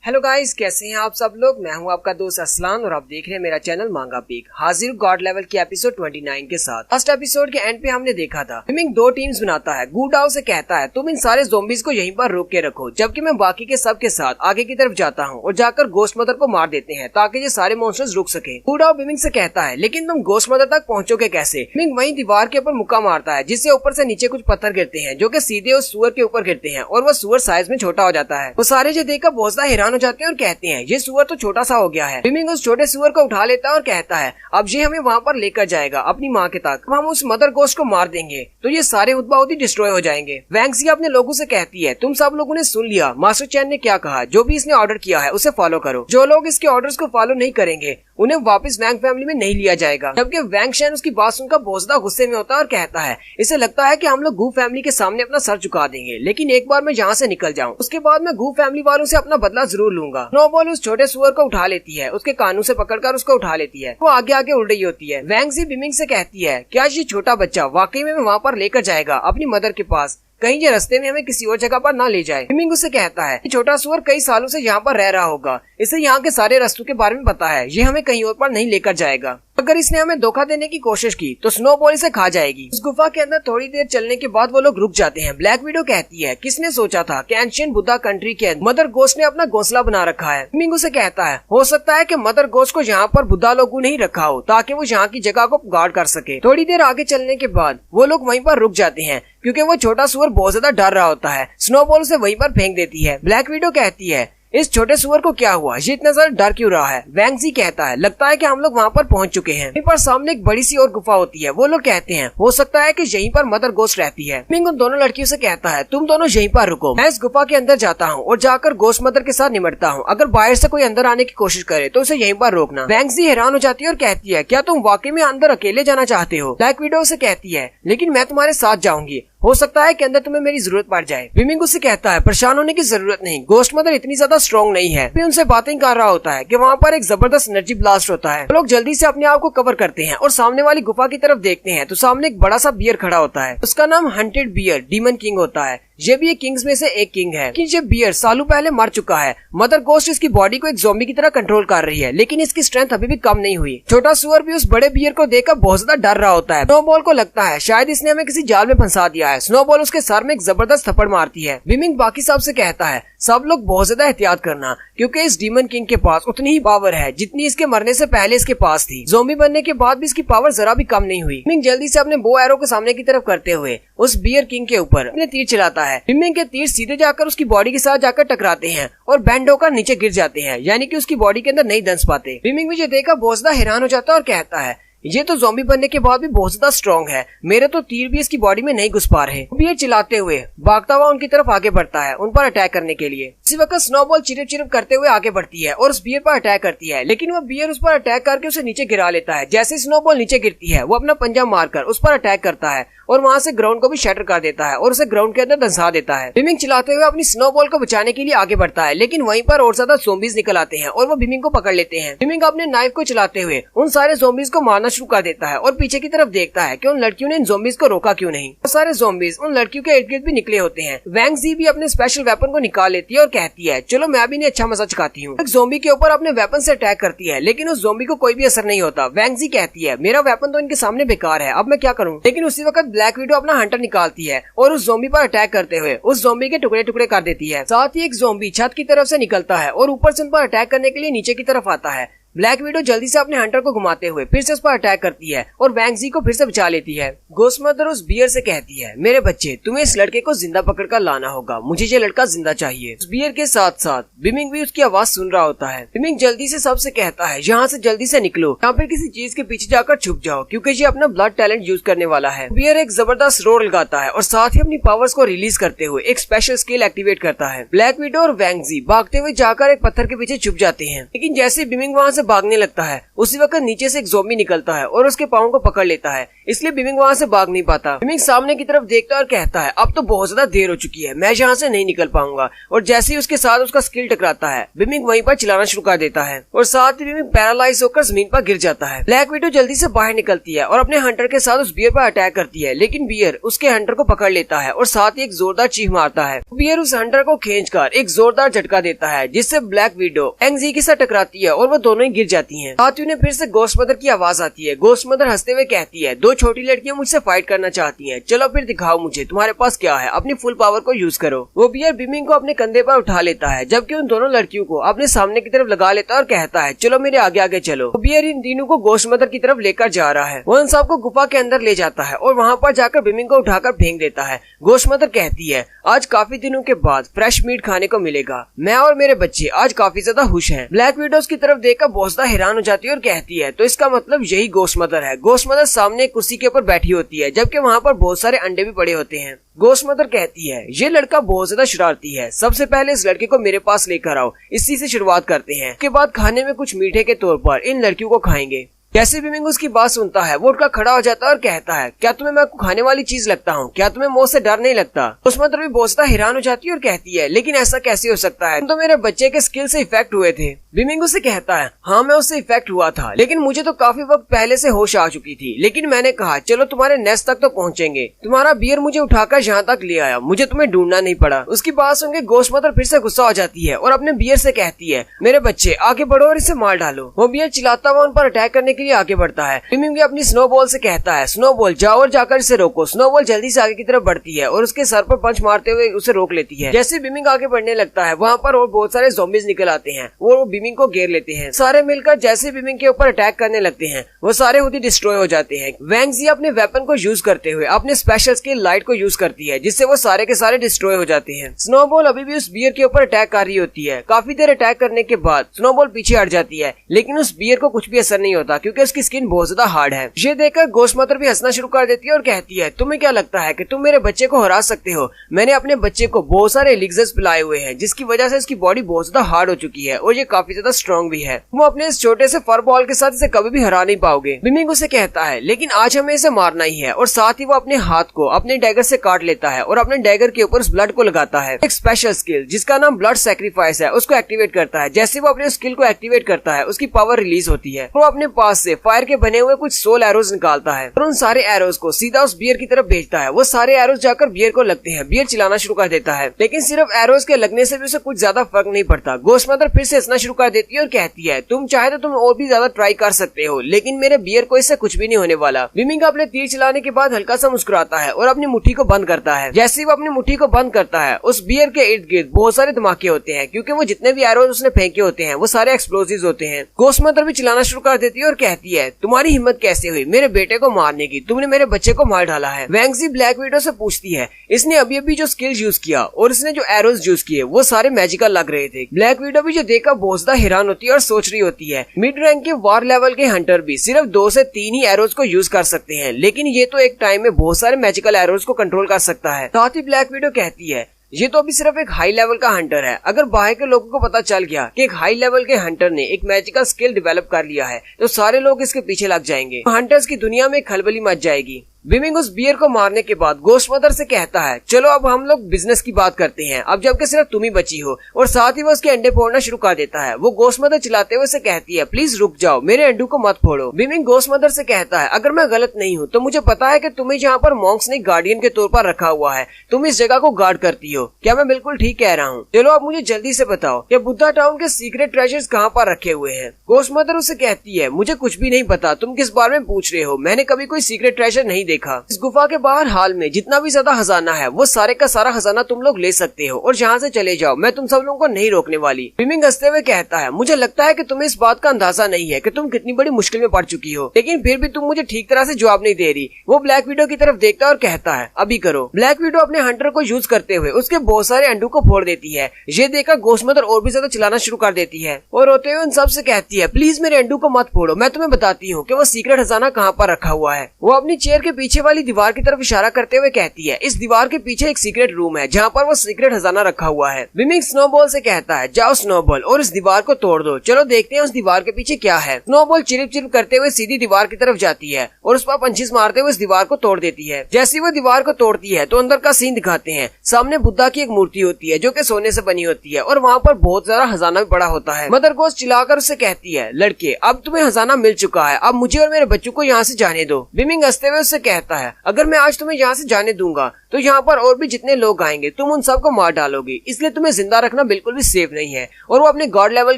Hello guys, कैसे हैं आप सब लोग। मैं हूं आपका दोस्त असलान और आप देख रहे हैं मेरा चैनल मांगा पीक। हाजिर गॉड लेवल के एपिसोड 29 के साथ। फर्स्ट एपिसोड के एंड पे हमने देखा था मिमिंग दो टीम्स बनाता है। गुडाओ से कहता है तुम इन सारे ज़ोंबीज को यहीं पर रोक के रखो, जबकि मैं बाकी के सब के साथ आगे की तरफ जाता हूँ और जाकर गोस्ट मदर को मार देते हैं ताकि ये सारे मॉन्स्टर्स रुक सके। गुडाओ मिमिंग से कहता है लेकिन तुम गोस्ट मदर तक पहुँचोगे कैसे। मिमिंग वहीं दीवार के ऊपर मुक्का मारता है जिससे ऊपर से नीचे कुछ पत्थर गिरते हैं जो कि सीधे उस सुअर के ऊपर गिरते हैं और वो सुअर साइज में छोटा हो जाता है। वो सारे जो देखकर बहुत ज्यादा हैरान हो जाते हैं और कहते हैं ये सुअर तो छोटा सा हो गया है। मिमिंग उस छोटे सुअर को उठा लेता है और कहता है अब ये हमें वहाँ पर लेकर जाएगा अपनी माँ के तक। हम उस मदर गोस्ट को मार देंगे तो ये सारे हुदबाहुदी डिस्ट्रॉय हो जाएंगे। वैंक्सी अपने लोगों से कहती है तुम सब लोगों ने सुन लिया मास्टर चैन ने क्या कहा, जो भी इसने ऑर्डर किया है उसे फॉलो करो। जो लोग इसके ऑर्डर्स को फॉलो नहीं करेंगे उन्हें वापस वैंग फैमिली में नहीं लिया जाएगा। जबकि वैंग शैन उसकी बात सुनकर बहुत ज्यादा गुस्से में होता है और कहता है इसे लगता है कि हम लोग गू फैमिली के सामने अपना सर झुका देंगे, लेकिन एक बार मैं यहाँ से निकल जाऊँ उसके बाद मैं गू फैमिली वालों से अपना बदला जरूर लूंगा। स्नोबॉल उस छोटे सुअर को उठा लेती है, उसके कानों से पकड़कर उसको उठा लेती है। वो आगे आगे उड़ रही होती है। वैंगजी बिमिंग से कहती है क्या ये छोटा बच्चा वाकई में वहाँ पर लेकर जाएगा अपनी मदर के पास, कहीं ये रास्ते में हमें किसी और जगह पर ना ले जाए। मिमिंग उससे कहता है छोटा सुअर कई सालों से यहाँ पर रह रहा होगा, इसे यहाँ के सारे रास्तों के बारे में पता है, ये हमें कहीं और पर नहीं लेकर जाएगा। अगर इसने हमें धोखा देने की कोशिश की तो स्नोबॉल इसे खा जाएगी। उस गुफा के अंदर थोड़ी देर चलने के बाद वो लोग रुक जाते हैं। ब्लैक विडो कहती है किसने सोचा था कि एंशिएंट बुद्धा कंट्री के अंदर मदर गोस्ट ने अपना घोंसला बना रखा है। मिमिंग उसे कहता है हो सकता है कि मदर गोस्ट को यहाँ पर बुद्धा लोगों ने ही रखा हो ताकि वो यहाँ की जगह को गार्ड कर सके। थोड़ी देर आगे चलने के बाद वो लोग वहीं पर रुक जाते हैं क्योंकि वो छोटा सुअर बहुत ज्यादा डर रहा होता है। स्नोबॉल उसे वहीं पर फेंक देती है। ब्लैक विडो कहती है इस छोटे सुअर को क्या हुआ, ये इतना ज्यादा डर क्यों रहा है। वैंगजी कहता है लगता है कि हम लोग वहाँ पर पहुँच चुके हैं। वहीं पर सामने एक बड़ी सी और गुफा होती है। वो लोग कहते हैं हो सकता है कि यहीं पर मदर गोस्ट रहती है। मिंग उन दोनों लड़कियों से कहता है तुम दोनों यहीं पर रुको, मैं इस गुफा के अंदर जाता हूँ और जाकर गोस्ट मदर के साथ निमटता हूँ। अगर बाहर से कोई अंदर आने की कोशिश करे तो उसे यहीं पर रोकना। वैंगजी हैरान हो जाती है और कहती है क्या तुम वाकई में अंदर अकेले जाना चाहते हो। ब्लैक विडो से कहती है लेकिन मैं तुम्हारे साथ जाऊंगी, हो सकता है कि अंदर तुम्हें मेरी जरूरत पड़ जाए। विमिंग उससे कहता है परेशान होने की जरूरत नहीं, गोस्ट मदर इतनी ज्यादा स्ट्रॉन्ग नहीं है। फिर उनसे बातें कर रहा होता है कि वहाँ पर एक जबरदस्त एनर्जी ब्लास्ट होता है। लोग जल्दी से अपने आप को कवर करते हैं और सामने वाली गुफा की तरफ देखते हैं तो सामने एक बड़ा सा बियर खड़ा होता है। उसका नाम हंटेड बियर डीमन किंग होता है। ये भी एक किंग्स में से एक किंग है, लेकिन ये बियर सालों पहले मर चुका है। मदर गोस्ट इसकी बॉडी को एक ज़ॉम्बी की तरह कंट्रोल कर रही है, लेकिन इसकी स्ट्रेंथ अभी भी कम नहीं हुई। छोटा सुअर भी उस बड़े बियर को देखकर बहुत ज्यादा डर रहा होता है। स्नोबॉल को लगता है शायद इसने हमें किसी जाल में फंसा दिया है। स्नोबॉल उसके सर में एक जबरदस्त थप्पड़ मारती है। विमिंग बाकी सब से कहता है सब लोग बहुत ज्यादा एहतियात करना क्योंकि इस डीमन किंग के पास उतनी ही पावर है जितनी इसके मरने से पहले इसके पास थी। ज़ॉम्बी बनने के बाद भी इसकी पावर जरा भी कम नहीं हुई। विमिंग जल्दी से अपने बो एरो को सामने की तरफ करते हुए उस बियर किंग के ऊपर अपने तीर चलाता है। विमिंग के तीर सीधे जाकर उसकी बॉडी के साथ जाकर टकराते हैं और बैंड होकर नीचे गिर जाते हैं, यानी कि उसकी बॉडी के अंदर नहीं दंस पाते। विमिंग मुझे देखकर बहुत ज्यादा हैरान हो जाता है और कहता है ये तो ज़ॉम्बी बनने के बाद भी बहुत ज्यादा स्ट्रॉन्ग है, मेरे तो तीर भी इसकी बॉडी में नहीं घुस पा रहे। बियर चिल्लाते हुए भागता हुआ उनकी तरफ आगे बढ़ता है उन पर अटैक करने के लिए। इसी वक्त स्नोबॉल चिरप चिरप करते हुए आगे बढ़ती है और उस बियर पर अटैक करती है, लेकिन वो बियर उस पर अटैक करके उसे नीचे गिरा लेता है। जैसे स्नोबॉल नीचे गिरती है वो अपना पंजा मारकर उस पर अटैक करता है और वहाँ से ग्राउंड को भी शटर कर देता है और उसे ग्राउंड के अंदर धंसा देता है। विमिंग चिल्लाते हुए अपनी स्नोबॉल को बचाने के लिए आगे बढ़ता है, लेकिन वहीं पर और ज्यादा ज़ॉम्बीज निकल आते हैं और वो विमिंग को पकड़ लेते हैं। विमिंग अपने नाइफ को चलाते हुए उन सारे ज़ॉम्बीज को मारना शुरू कर देता है और पीछे की तरफ देखता है कि उन लड़कियों ने इन ज़ॉम्बीज को रोका क्यों नहीं। वो सारे ज़ॉम्बीज उन लड़कियों के इर्द गिर्द भी निकले होते हैं। वैंगजी भी अपने स्पेशल वेपन को निकाल लेती है और कहती है चलो मैं भी इन्हें अच्छा मजा चखाती हूँ। एक ज़ॉम्बी के ऊपर अपने वेपन से अटैक करती है, लेकिन उस ज़ॉम्बी को कोई भी असर नहीं होता। वैंगजी कहती है मेरा वेपन तो इनके सामने बेकार है, अब मैं क्या करूँ। लेकिन उसी वक्त ब्लैक विडो अपना हंटर निकालती है और उस ज़ॉम्बी पर अटैक करते हुए उस ज़ॉम्बी के टुकड़े टुकड़े कर देती है। साथ ही एक ज़ॉम्बी छत की तरफ से निकलता है और ऊपर से उन पर अटैक करने के लिए नीचे की तरफ आता है। ब्लैक विडो जल्दी से अपने हंटर को घुमाते हुए फिर से उस पर अटैक करती है और वैंगजी को फिर से बचा लेती है। गोस्ट मदर उस बियर से कहती है मेरे बच्चे तुम्हें इस लड़के को जिंदा पकड़कर लाना होगा, मुझे ये लड़का जिंदा चाहिए। उस बियर के साथ साथ विमिंग भी उसकी आवाज सुन रहा होता है। विमिंग जल्दी से सबसे कहता है यहाँ से जल्दी से निकलो, यहाँ पे किसी चीज के पीछे जाकर छुप जाओ क्योंकि ये अपना ब्लड टैलेंट यूज करने वाला है। बियर एक जबरदस्त रोर लगाता है और साथ ही अपनी पावर्स को रिलीज करते हुए एक स्पेशल स्किल एक्टिवेट करता है। ब्लैक विडो और वैंगजी भागते हुए जाकर एक पत्थर के पीछे छुप जाते हैं, लेकिन जैसे विमिंग वहाँ से भागने लगता है, उसी वक्त नीचे से एक ज़ॉम्बी निकलता है और उसके पाँव को पकड़ लेता है, इसलिए बिमिंग वहाँ से भाग नहीं पाता। बिमिंग सामने की तरफ देखता है और कहता है अब तो बहुत ज्यादा देर हो चुकी है, मैं यहाँ से नहीं निकल पाऊंगा। और जैसे ही उसके साथ उसका स्किल टकराता है, बिमिंग वहीं पर चिल्लाना शुरू कर देता है और साथ ही बिमिंग पैरालाइज होकर जमीन पर गिर जाता है। ब्लैक विडो जल्दी से बाहर निकलती है और अपने हंटर के साथ उस बियर पर अटैक करती है, लेकिन बियर उसके हंटर को पकड़ लेता है और साथ ही एक जोरदार चीख मारता है। बियर उस हंटर को खींचकर एक जोरदार झटका देता है, जिससे ब्लैक विडो एंगजी के साथ टकराती है और वो दोनों ही गिर जाती हैं। साथ ही उन्हें फिर से घोस्ट मदर की आवाज आती है। घोस्ट मदर हंसते हुए कहती है दो छोटी लड़कियां मुझसे फाइट करना चाहती हैं, चलो फिर दिखाओ मुझे तुम्हारे पास क्या है, अपनी फुल पावर को यूज करो। वो बियर बिमिंग को अपने कंधे पर उठा लेता है, जबकि उन दोनों लड़कियों को अपने सामने की तरफ लगा लेता है और कहता है चलो मेरे आगे आगे चलो। वो बियर इन तीनों को घोस्ट मदर की तरफ लेकर जा रहा है। वो इन सबको गुफा के अंदर ले जाता है और वहाँ पर जाकर बिमिंग को उठाकर फेंक देता है। घोस्ट मदर कहती है आज काफी दिनों के बाद फ्रेश मीट खाने को मिलेगा, मैं और मेरे बच्चे आज काफी ज्यादा खुश हैं। ब्लैक विडो की तरफ देखकर बहुत ज्यादा हैरान हो जाती है और कहती है तो इसका मतलब यही घोस्ट मदर है। घोस्ट मदर सामने एक कुर्सी के ऊपर बैठी होती है, जबकि वहाँ पर बहुत सारे अंडे भी पड़े होते हैं। घोस्ट मदर कहती है ये लड़का बहुत ज्यादा शरारती है, सबसे पहले इस लड़के को मेरे पास लेकर आओ, इसी से शुरुआत करते हैं, उसके बाद खाने में कुछ मीठे के तौर पर इन लड़कियों को खाएंगे। जैसे बिमिंग उसकी बात सुनता है वो उठकर खड़ा हो जाता है और कहता है क्या तुम्हें मैं खाने वाली चीज लगता हूँ, क्या तुम्हें मौत से डर नहीं लगता। घोस्ट मदर भी बहुत ज्यादा हैरान हो जाती है और कहती है लेकिन ऐसा कैसे हो सकता है, तुम तो मेरे बच्चे के स्किल से इफेक्ट हुए थे। बिमिंग उसे कहता है हाँ मैं उससे इफेक्ट हुआ था, लेकिन मुझे तो काफी वक्त पहले से होश आ चुकी थी, लेकिन मैंने कहा चलो तुम्हारे नेस्ट तक तो पहुँचेंगे। तुम्हारा बियर मुझे उठाकर यहाँ तक ले आया, मुझे तुम्हें ढूंढना नहीं पड़ा। उसकी बात सुनकर घोस्ट मदर फिर से गुस्सा हो जाती है और अपने बियर से कहती है मेरे बच्चे आगे बढ़ो और इसे मार डालो। वो बियर चिल्लाता हुआ उन पर अटैक करने के लिए आगे बढ़ता है। बिमिंग भी अपनी स्नोबॉल से कहता है स्नोबॉल जाओ और जाकर इसे रोको। स्नोबॉल जल्दी से आगे की तरफ बढ़ती है और उसके सर पर पंच मारते हुए उसे रोक लेती है। जैसे बिमिंग आगे बढ़ने लगता है वहाँ पर और बहुत सारे ज़ॉम्बीज निकल आते हैं और वो बिमिंग को घेर लेते हैं। सारे मिलकर जैसे बिमिंग के ऊपर अटैक करने लगते हैं वो सारे खुद ही डिस्ट्रॉय हो जाते हैं। वैंगजी अपने वेपन को यूज करते हुए अपने स्पेशल स्किल लाइट को यूज करती है, जिससे वो सारे के सारे डिस्ट्रॉय हो जाते हैं। स्नोबॉल अभी भी उस बियर के ऊपर अटैक कर रही होती है। काफी देर अटैक करने के बाद स्नोबॉल पीछे हट जाती है, लेकिन उस बियर को कुछ भी असर नहीं होता क्योंकि उसकी स्किन बहुत ज्यादा हार्ड है। ये देखकर घोस्ट मदर भी हंसना शुरू कर देती है और कहती है तुम्हें क्या लगता है कि तुम मेरे बच्चे को हरा सकते हो? मैंने अपने बच्चे को बहुत सारे एलिक्सर्स पिलाए हुए हैं, जिसकी वजह से इसकी बॉडी बहुत ज्यादा हार्ड हो चुकी है और ये काफी ज्यादा स्ट्रॉन्ग भी है। तुम अपने इस छोटे से फर बॉल के साथ इसे कभी भी हरा नहीं पाओगे। बिमिंग उसे कहता है लेकिन आज हमें इसे मारना ही है, और साथ ही वो अपने हाथ को अपने डैगर से काट लेता है और अपने डैगर के ऊपर उस ब्लड को लगाता है। एक स्पेशल स्किल जिसका नाम ब्लड सैक्रिफाइस है उसको एक्टिवेट करता है। जैसे वो अपने स्किल को एक्टिवेट करता है उसकी पावर रिलीज होती है। वो अपने पास से फायर के बने हुए कुछ सोल एरोज निकालता है और उन सारे एरोज को सीधा उस बियर की तरफ भेजता है। वो सारे एरोज जाकर बियर को लगते हैं। बियर चिल्लाना शुरू कर देता है, लेकिन सिर्फ एरोज के लगने से भी उसे कुछ ज्यादा फर्क नहीं पड़ता। घोस्ट मदर फिर से हंसना शुरू कर देती है और कहती है तुम चाहे तो तुम और भी ज्यादा ट्राई कर सकते हो, लेकिन मेरे बियर को इससे कुछ भी नहीं होने वाला। बिमिंग अपने तीर चलाने के बाद हल्का सा मुस्कुराता है और अपनी मुट्ठी को बंद करता है। जैसे ही वो अपनी मुट्ठी को बंद करता है उस बियर के इर्द गिर्द बहुत सारे धमाके होते हैं, क्योंकि वो जितने भी एरोज उसने फेंके होते हैं वो सारे एक्सप्लोजिव होते हैं। घोस्ट मदर भी चिल्लाना शुरू कर देती है और कहती है तुम्हारी हिम्मत कैसे हुई मेरे बेटे को मारने की, तुमने मेरे बच्चे को मार डाला है। वैंगजी ब्लैक विडो से पूछती है इसने अभी अभी जो स्किल यूज किया और इसने जो एरोज यूज किए वो सारे मैजिकल लग रहे थे। ब्लैक विडो भी जो देखकर बहुत ज्यादा हैरान होती है और सोच रही होती है मिड रैंक के वार लेवल के हंटर भी सिर्फ 2 से 3 ही एरोज को यूज कर सकते हैं, लेकिन ये तो एक टाइम में बहुत सारे मैजिकल एरोज को कंट्रोल कर सकता है। साथ ही ब्लैक विडो कहती है ये तो अभी सिर्फ एक हाई लेवल का हंटर है, अगर बाहर के लोगों को पता चल गया कि एक हाई लेवल के हंटर ने एक मैजिकल स्किल डेवलप कर लिया है तो सारे लोग इसके पीछे लग जाएंगे। हंटर्स की दुनिया में खलबली मच जाएगी। बिमिंग उस बियर को मारने के बाद घोस्ट मदर से कहता है चलो अब हम लोग बिजनेस की बात करते हैं, अब जबकि सिर्फ तुम ही बची हो, और साथ ही वो उसके अंडे फोड़ना शुरू कर देता है। वो घोस्ट मदर चिल्लाते हुए उसे कहती है प्लीज रुक जाओ, मेरे अंडों को मत फोड़ो। बिमिंग घोस्ट मदर से कहता है अगर मैं गलत नहीं हूँ तो मुझे पता है कि तुम्हें जहाँ पर मॉन्क्स ने गार्डियन के तौर पर रखा हुआ है, तुम इस जगह को गार्ड करती हो, क्या मैं बिल्कुल ठीक कह रहा हूँ? चलो अब मुझे जल्दी से बताओ कि बुद्धा टाउन के सीक्रेट ट्रेजर्स कहाँ पर रखे हुए हैं? घोस्ट मदर उसे कहती है मुझे कुछ भी नहीं पता, तुम किस बारे में पूछ रहे हो, मैंने कभी कोई सीक्रेट ट्रेजर नहीं देखा। इस गुफा के बाहर हाल में जितना भी ज्यादा खजाना है वो सारे का सारा खजाना तुम लोग ले सकते हो और यहाँ से चले जाओ, मैं तुम सब लोगों को नहीं रोकने वाली। बिमिंग हंसते हुए कहता है मुझे लगता है कि तुम्हें इस बात का अंदाजा नहीं है कि तुम कितनी बड़ी मुश्किल में पड़ चुकी हो, लेकिन फिर भी तुम मुझे ठीक तरह से जवाब नहीं दे रही। वो ब्लैक विडो की तरफ देखता है और कहता है अभी करो। ब्लैक विडो अपने हंटर को यूज करते हुए उसके बहुत सारे अंडों को फोड़ देती है। ये देखकर घोस्ट मदर और भी ज्यादा चिल्लाना शुरू कर देती है और रोते हुए उन सब से कहती है प्लीज मेरे अंडों को मत फोड़ो, मैं तुम्हें बताती हूँ कि वो सीक्रेट खजाना कहाँ पर रखा हुआ है। वो अपनी चेयर के पीछे वाली दीवार की तरफ इशारा करते हुए कहती है, इस दीवार के पीछे एक सीक्रेट रूम है जहाँ पर वो सीक्रेट खजाना रखा हुआ है। विमिंग स्नोबॉल से कहता है, जाओ स्नोबॉल और इस दीवार को तोड़ दो, चलो देखते हैं उस दीवार के पीछे क्या है। स्नोबॉल चिरिप चिरिप करते हुए सीधी दीवार की तरफ जाती है और उस पर पंचिस मारते हुए इस दीवार को तोड़ देती है। जैसी वो दीवार को तोड़ती है तो अंदर का सीन दिखाते हैं। सामने बुद्धा की एक मूर्ति होती है जो कि सोने से बनी होती है और वहाँ पर बहुत सारा खजाना भी पड़ा होता है। मदर गोस्ट चिल्लाकर उससे कहती है, लड़के अब तुम्हें खजाना मिल चुका है, अब मुझे और मेरे बच्चों को यहाँ से जाने दो। विमिंग हंसते हुए उससे कहता है, अगर मैं आज तुम्हें यहाँ से जाने दूंगा तो यहाँ पर और भी जितने लोग आएंगे तुम उन सबको मार डालोगे, इसलिए तुम्हें जिंदा रखना बिल्कुल भी सेफ नहीं है। और वो अपने गॉड लेवल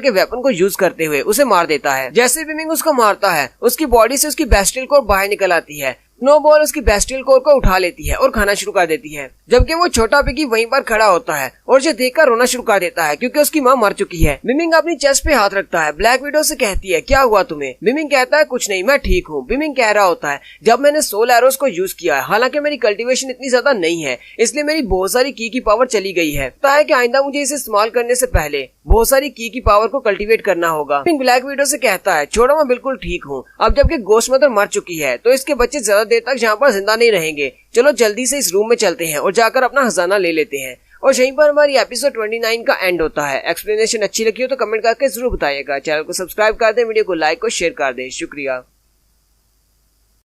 के वेपन को यूज करते हुए उसे मार देता है। जैसे विमिंग उसको मारता है उसकी बॉडी से उसकी बेस्टियल कोर बाहर निकल आती है। स्नोबॉल उसकी बेस्टियल कोर को उठा लेती है और खाना शुरू कर देती है, जबकि वो छोटा पिगी वहीं पर खड़ा होता है और उसे देखकर रोना शुरू कर देता है क्योंकि उसकी माँ मर चुकी है। विमिंग अपनी चेस्ट पे हाथ रखता है। ब्लैक विडो से कहती है, क्या हुआ तुम्हें? विमिंग कहता है, कुछ नहीं, मैं ठीक हूँ। विमिंग कह रहा होता है, जब मैंने सोल एरोस को यूज किया है, हालांकि मेरी कल्टीवेशन इतनी ज्यादा नहीं है इसलिए मेरी बहुत सारी की पावर चली गई है, पता है कि आइंदा मुझे इसे इस्तेमाल करने से पहले बहुत सारी की पावर को कल्टीवेट करना होगा। ब्लैक विडो से कहता है, छोड़ो मैं बिल्कुल ठीक हूँ, अब जबकि गोस्ट मदर मर चुकी है तो इसके बच्चे ज्यादा देर तक यहाँ पर जिंदा नहीं रहेंगे, चलो जल्दी से इस रूम में चलते हैं और जाकर अपना खजाना ले लेते हैं। और यहीं पर हमारी एपिसोड 29 का एंड होता है। एक्सप्लेनेशन अच्छी लगी हो तो कमेंट करके जरूर बताइएगा। चैनल को सब्सक्राइब कर दें, वीडियो को लाइक और शेयर कर दें। शुक्रिया।